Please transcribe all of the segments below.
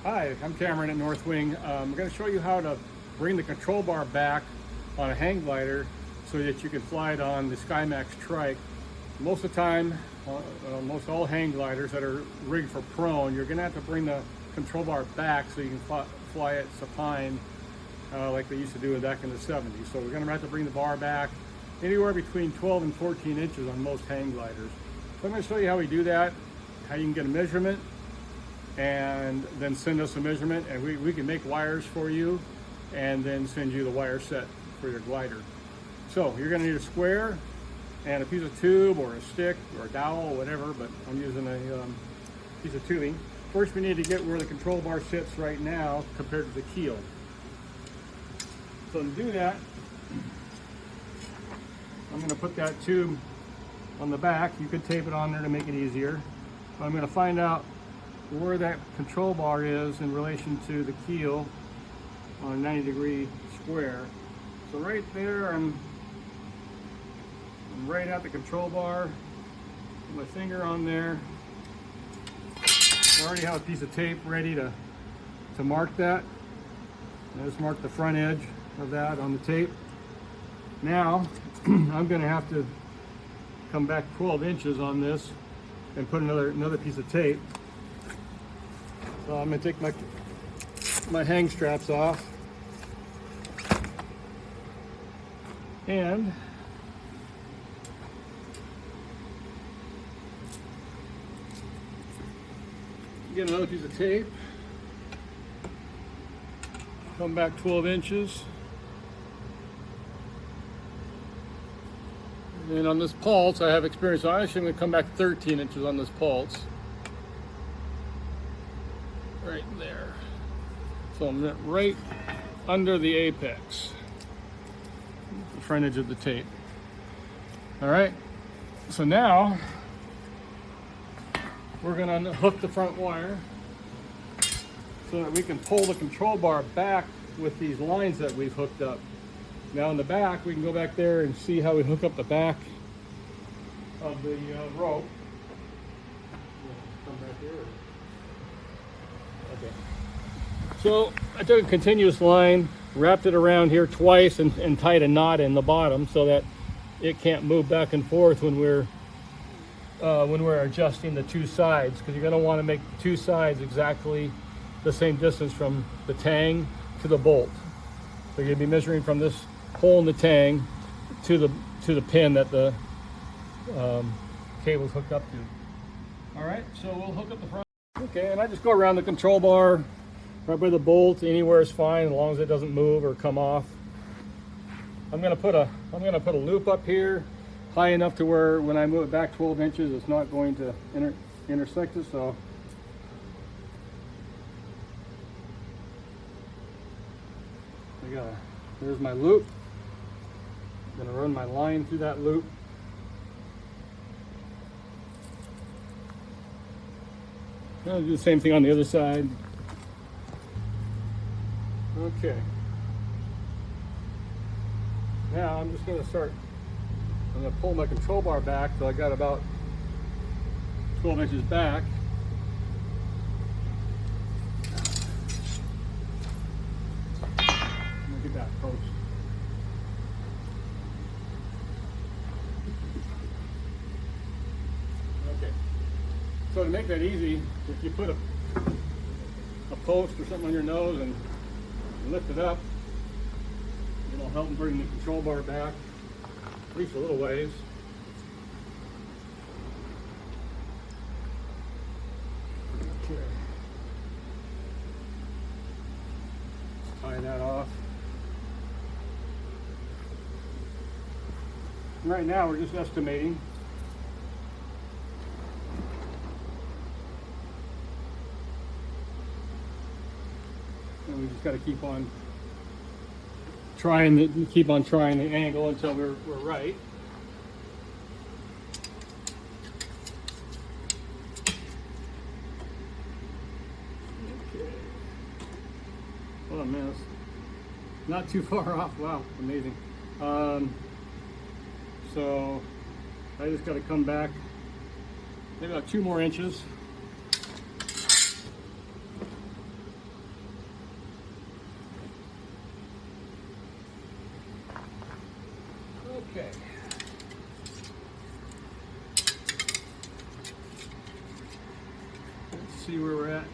Hi, I'm Cameron at North Wing. I'm going to show you how to bring the control bar back on a hang glider so that you can fly it on the SkyMax trike. Most of the time, most all hang gliders that are rigged for prone, you're going to have to bring the control bar back so you can fly it supine like they used to do back in the 70s. So we're going to have to bring the bar back anywhere between 12 and 14 inches on most hang gliders. So I'm going to show you how we do that, how you can get a measurement, and then send us a measurement, and we can make wires for you and then send you the wire set for your glider. So you're going to need a square and a piece of tube or a stick or a dowel, whatever, but I'm using a piece of tubing. First we need to get where the control bar sits right now compared to the keel. So to do that, I'm going to put that tube on the back. You could tape it on there to make it easier. But I'm going to find out where that control bar is in relation to the keel on a 90-degree square. So right there, I'm right at the control bar. Put my finger on there. I already have a piece of tape ready to mark that. I just marked the front edge of that on the tape. Now I'm going to have to come back 12 inches on this and put another piece of tape. So I'm going to take my hang straps off and get another piece of tape, come back 12 inches, and on this pulse I have experience, so I'm actually going to come back 13 inches on this pulse. Right there. So I'm right under the apex, the front edge of the tape. All right, so now we're going to unhook the front wire so that we can pull the control bar back with these lines that we've hooked up. Now in the back, we can go back there and see how we hook up the back of the rope. Come back here. Okay. So I took a continuous line, wrapped it around here twice, and tied a knot in the bottom so that it can't move back and forth when we're adjusting the two sides, because you're going to want to make the two sides exactly the same distance from the tang to the bolt. So you're going to be measuring from this hole in the tang to the pin that the cable's hooked up to. All right, so we'll hook up the front. Okay, and I just go around the control bar right by the bolt. Anywhere is fine as long as it doesn't move or come off. I'm gonna put a loop up here high enough to where when I move it back 12 inches it's not going to intersect it. So there's my loop. I'm gonna run my line through that loop. I'll do the same thing on the other side. Okay. Now I'm just going to pull my control bar back so I got about 12 inches back. Look at that post. Okay. So to make that easy, if you put a post or something on your nose and lift it up, it'll help bring the control bar back at least a little ways. Okay. Let's tie that off. And right now we're just estimating. And we just got to keep on trying the angle until we're right. Okay. Oh man, it's not too far off. Wow, amazing. So I just got to come back maybe about 2 more inches. see where we're at.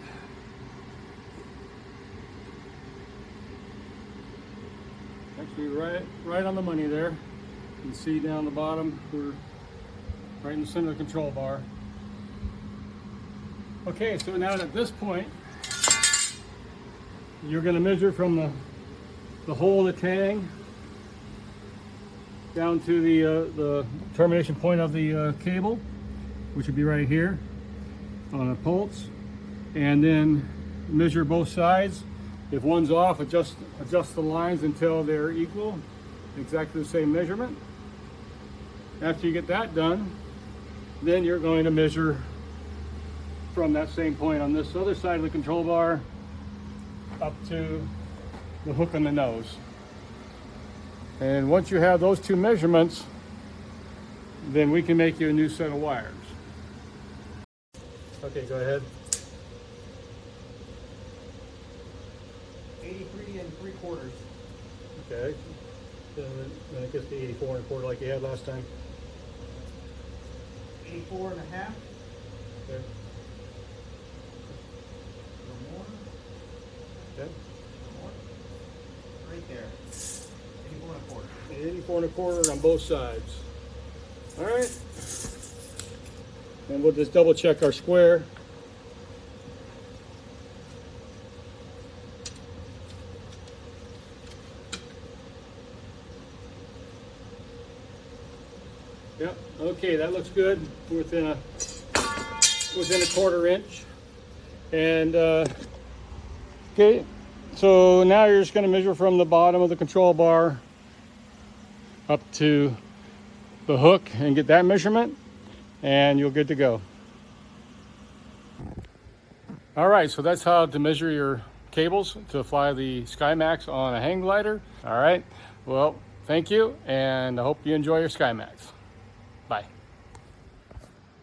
Actually, right on the money there. You can see down the bottom, we're right in the center of the control bar. Okay, so now at this point, you're going to measure from the hole of the tang down to the termination point of the cable, which would be right here on a pulse, and then measure both sides. If one's off, adjust the lines until they're equal, exactly the same measurement. After you get that done, then you're going to measure from that same point on this other side of the control bar up to the hook on the nose. And once you have those two measurements, then we can make you a new set of wires. Okay, go ahead. 83 3/4. Okay. Then it gets to 84 1/4 like you had last time. 84 1/2. Okay. More. Okay. More. Right there. 84 1/4. 84 1/4 on both sides. All right. And we'll just double check our square. Yep. Okay, that looks good. Within a 1/4 inch. And okay, so now you're just going to measure from the bottom of the control bar up to the hook and get that measurement, and you're good to go. All right, so that's how to measure your cables to fly the SkyMax on a hang glider. All right, well, thank you, and I hope you enjoy your SkyMax.